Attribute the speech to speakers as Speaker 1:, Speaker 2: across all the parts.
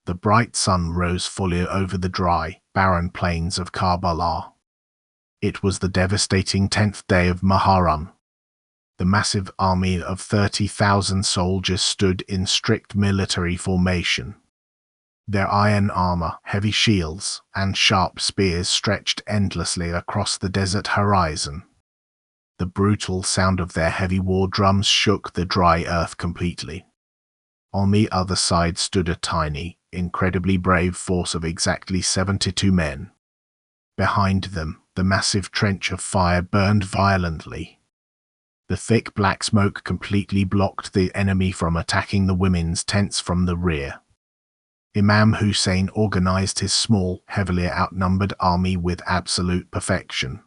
Speaker 1: The bright sun rose fully over the dry, barren plains of Karbala. It was the devastating 10th day of Muharram. The massive army of 30,000 soldiers stood in strict military formation. Their iron armor, heavy shields, and sharp spears stretched endlessly across the desert horizon. The brutal sound of their heavy war drums shook the dry earth completely. On the other side stood a tiny, incredibly brave force of exactly 72 men. Behind them, the massive trench of fire burned violently. The thick black smoke completely blocked the enemy from attacking the women's tents from the rear. Imam Hussain organized his small, heavily outnumbered army with absolute perfection.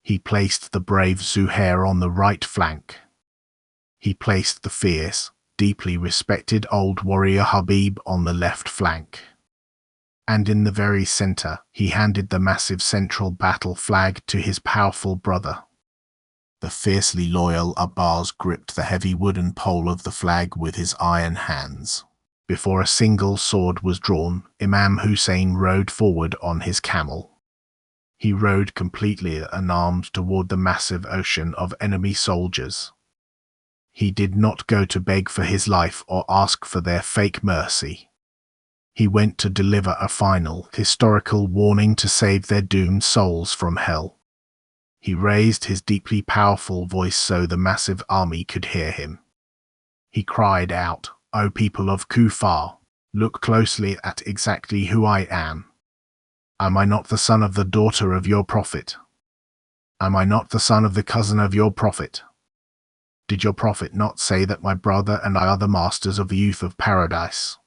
Speaker 1: He placed the brave Zuhair on the right flank. He placed the fierce, deeply respected old warrior Habib on the left flank. And in the very center, he handed the massive central battle flag to his powerful brother. The fiercely loyal Abbas gripped the heavy wooden pole of the flag with his iron hands. Before a single sword was drawn, Imam Hussain rode forward on his camel. He rode completely unarmed toward the massive ocean of enemy soldiers. He did not go to beg for his life or ask for their fake mercy. He went to deliver a final, historical warning to save their doomed souls from hell. He raised his deeply powerful voice so the massive army could hear him. He cried out, "O people of Kufar, look closely at exactly who I am. Am I not the son of the daughter of your prophet? Am I not the son of the cousin of your prophet? Did your prophet not say that my brother and I are the masters of the youth of paradise?"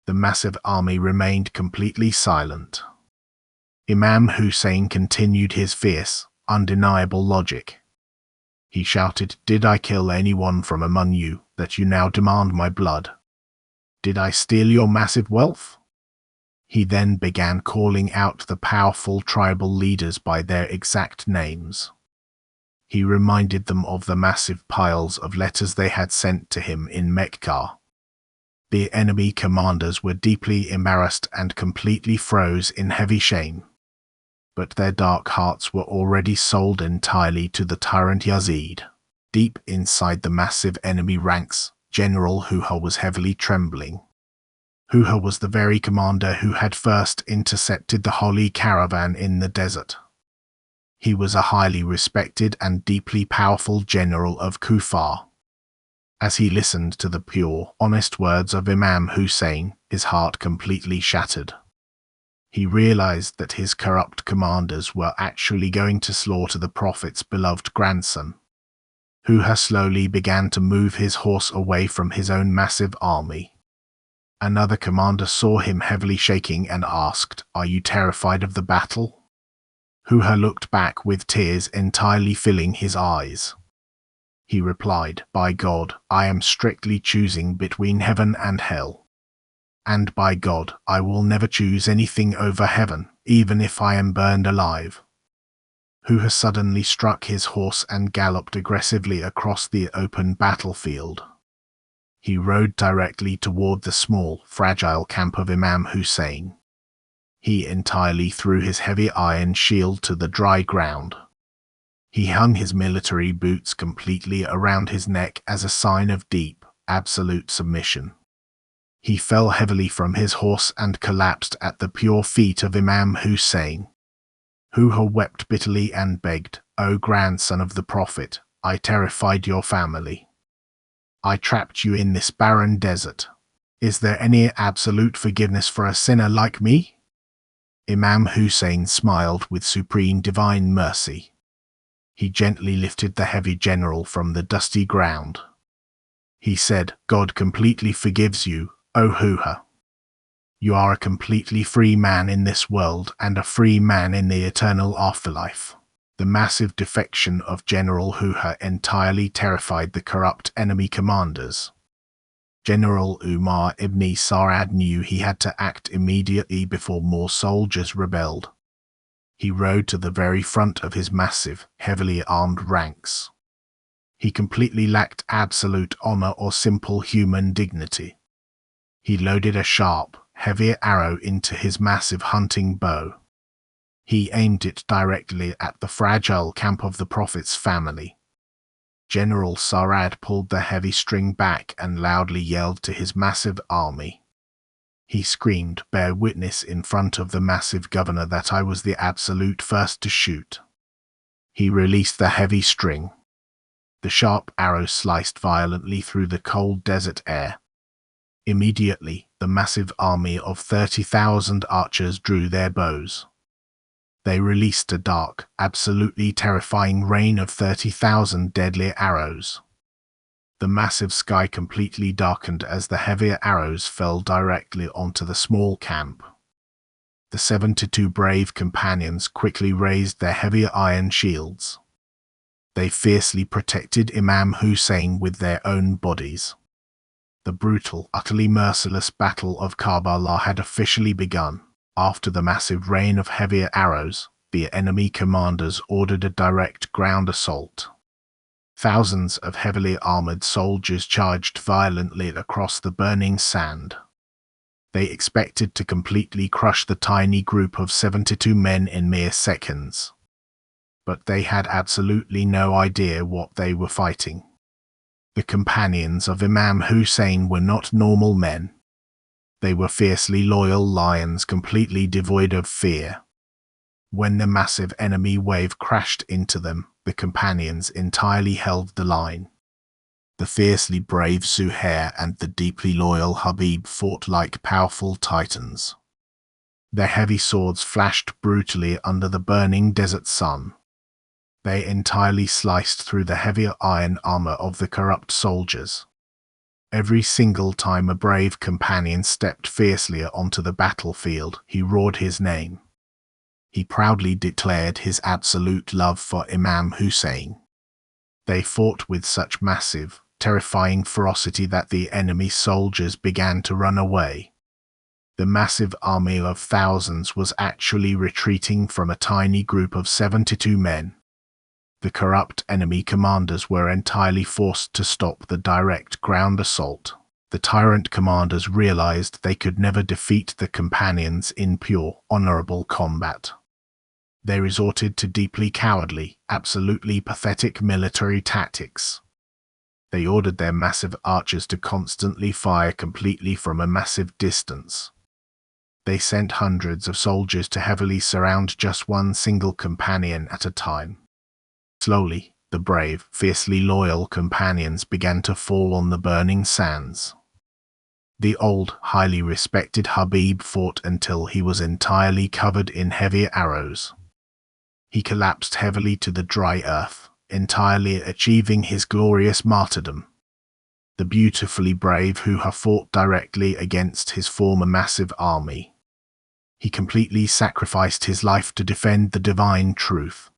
Speaker 1: The massive army remained completely silent. Imam Hussain continued his fierce, undeniable logic. He shouted, "Did I kill anyone from among you, that you now demand my blood? Did I steal your massive wealth?" He then began calling out the powerful tribal leaders by their exact names. He reminded them of the massive piles of letters they had sent to him in Mecca. The enemy commanders were deeply embarrassed and completely froze in heavy shame. But their dark hearts were already sold entirely to the tyrant Yazid. Deep inside the massive enemy ranks, General Huha was heavily trembling. Huha was the very commander who had first intercepted the holy caravan in the desert. He was a highly respected and deeply powerful general of Kufar. As he listened to the pure, honest words of Imam Hussain, his heart completely shattered. He realized that his corrupt commanders were actually going to slaughter the Prophet's beloved grandson. Huha slowly began to move his horse away from his own massive army. Another commander saw him heavily shaking and asked, "Are you terrified of the battle?" Huha looked back with tears entirely filling his eyes. He replied, "By God, I am strictly choosing between heaven and hell. And by God, I will never choose anything over heaven, even if I am burned alive." Huha suddenly struck his horse and galloped aggressively across the open battlefield. He rode directly toward the small, fragile camp of Imam Hussain. He entirely threw his heavy iron shield to the dry ground. He hung his military boots completely around his neck as a sign of deep, absolute submission. He fell heavily from his horse and collapsed at the pure feet of Imam Hussain. Huha wept bitterly and begged, "O grandson of the Prophet, I terrified your family. I trapped you in this barren desert. Is there any absolute forgiveness for a sinner like me?" Imam Hussain smiled with supreme divine mercy. He gently lifted the heavy general from the dusty ground. He said, "God completely forgives you, O Huha. You are a completely free man in this world and a free man in the eternal afterlife." The massive defection of General Huha entirely terrified the corrupt enemy commanders. General Umar ibn Sa'ad knew he had to act immediately before more soldiers rebelled. He rode to the very front of his massive, heavily armed ranks. He completely lacked absolute honor or simple human dignity. He loaded a sharp, heavier arrow into his massive hunting bow. He aimed it directly at the fragile camp of the Prophet's family. General Sarad pulled the heavy string back and loudly yelled to his massive army. He screamed, "Bear witness in front of the massive governor that I was the absolute first to shoot." He released the heavy string. The sharp arrow sliced violently through the cold desert air. Immediately, the massive army of 30,000 archers drew their bows. They released a dark, absolutely terrifying rain of 30,000 deadly arrows. The massive sky completely darkened as the heavier arrows fell directly onto the small camp. The 72 brave companions quickly raised their heavier iron shields. They fiercely protected Imam Hussain with their own bodies. The brutal, utterly merciless Battle of Karbala had officially begun. After the massive rain of heavier arrows, the enemy commanders ordered a direct ground assault. Thousands of heavily armored soldiers charged violently across the burning sand. They expected to completely crush the tiny group of 72 men in mere seconds. But they had absolutely no idea what they were fighting. The companions of Imam Hussain were not normal men. They were fiercely loyal lions completely devoid of fear. When the massive enemy wave crashed into them, the companions entirely held the line. The fiercely brave Zuhair and the deeply loyal Habib fought like powerful titans. Their heavy swords flashed brutally under the burning desert sun. They entirely sliced through the heavier iron armor of the corrupt soldiers. Every single time a brave companion stepped fiercely onto the battlefield, he roared his name. He proudly declared his absolute love for Imam Hussain. They fought with such massive, terrifying ferocity that the enemy soldiers began to run away. The massive army of thousands was actually retreating from a tiny group of 72 men. The corrupt enemy commanders were entirely forced to stop the direct ground assault. The tyrant commanders realized they could never defeat the companions in pure, honorable combat. They resorted to deeply cowardly, absolutely pathetic military tactics. They ordered their massive archers to constantly fire completely from a massive distance. They sent hundreds of soldiers to heavily surround just one single companion at a time. Slowly, the brave, fiercely loyal companions began to fall on the burning sands. The old, highly respected Habib fought until he was entirely covered in heavy arrows. He collapsed heavily to the dry earth, entirely achieving his glorious martyrdom. The beautifully brave Huha fought directly against his former massive army. He completely sacrificed his life to defend the divine truth.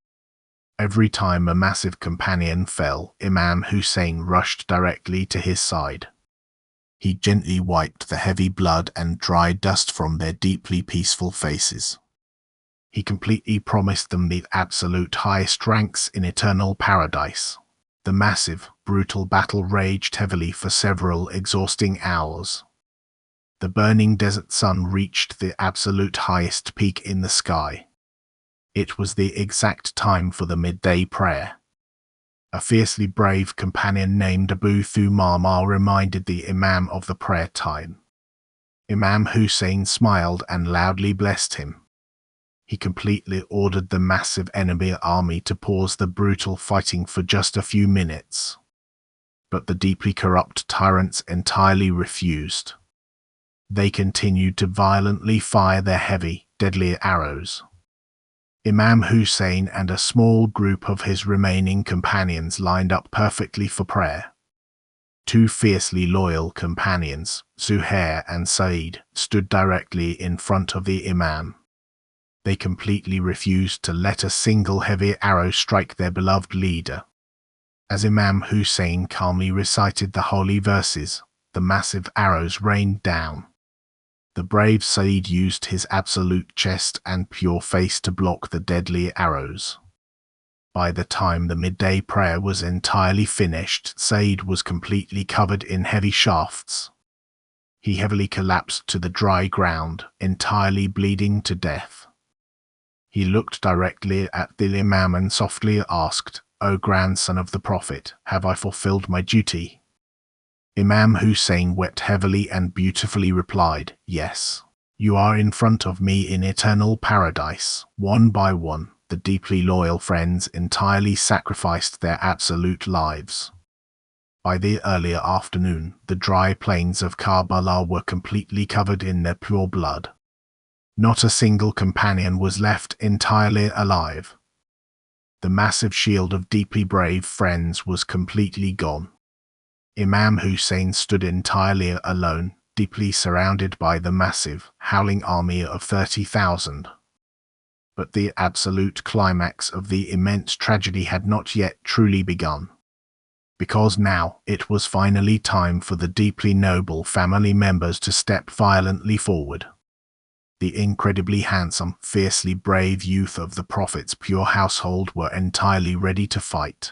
Speaker 1: Every time a massive companion fell, Imam Hussain rushed directly to his side. He gently wiped the heavy blood and dry dust from their deeply peaceful faces. He completely promised them the absolute highest ranks in eternal paradise. The massive, brutal battle raged heavily for several exhausting hours. The burning desert sun reached the absolute highest peak in the sky. It was the exact time for the midday prayer. A fiercely brave companion named Abu Thumama reminded the Imam of the prayer time. Imam Hussain smiled and loudly blessed him. He completely ordered the massive enemy army to pause the brutal fighting for just a few minutes. But the deeply corrupt tyrants entirely refused. They continued to violently fire their heavy, deadly arrows. Imam Hussain and a small group of his remaining companions lined up perfectly for prayer. Two fiercely loyal companions, Zuhair and Said, stood directly in front of the Imam. They completely refused to let a single heavy arrow strike their beloved leader. As Imam Hussain calmly recited the holy verses, the massive arrows rained down. The brave Said used his absolute chest and pure face to block the deadly arrows. By the time the midday prayer was entirely finished, Said was completely covered in heavy shafts. He heavily collapsed to the dry ground, entirely bleeding to death. He looked directly at the Imam and softly asked, "O grandson of the Prophet, have I fulfilled my duty?" Imam Hussain wept heavily and beautifully replied, "Yes. You are in front of me in eternal paradise." One by one, the deeply loyal friends entirely sacrificed their absolute lives. By the earlier afternoon, the dry plains of Karbala were completely covered in their pure blood. Not a single companion was left entirely alive. The massive shield of deeply brave friends was completely gone. Imam Hussain stood entirely alone, deeply surrounded by the massive, howling army of 30,000. But the absolute climax of the immense tragedy had not yet truly begun. Because now it was finally time for the deeply noble family members to step violently forward. The incredibly handsome, fiercely brave youth of the Prophet's pure household were entirely ready to fight.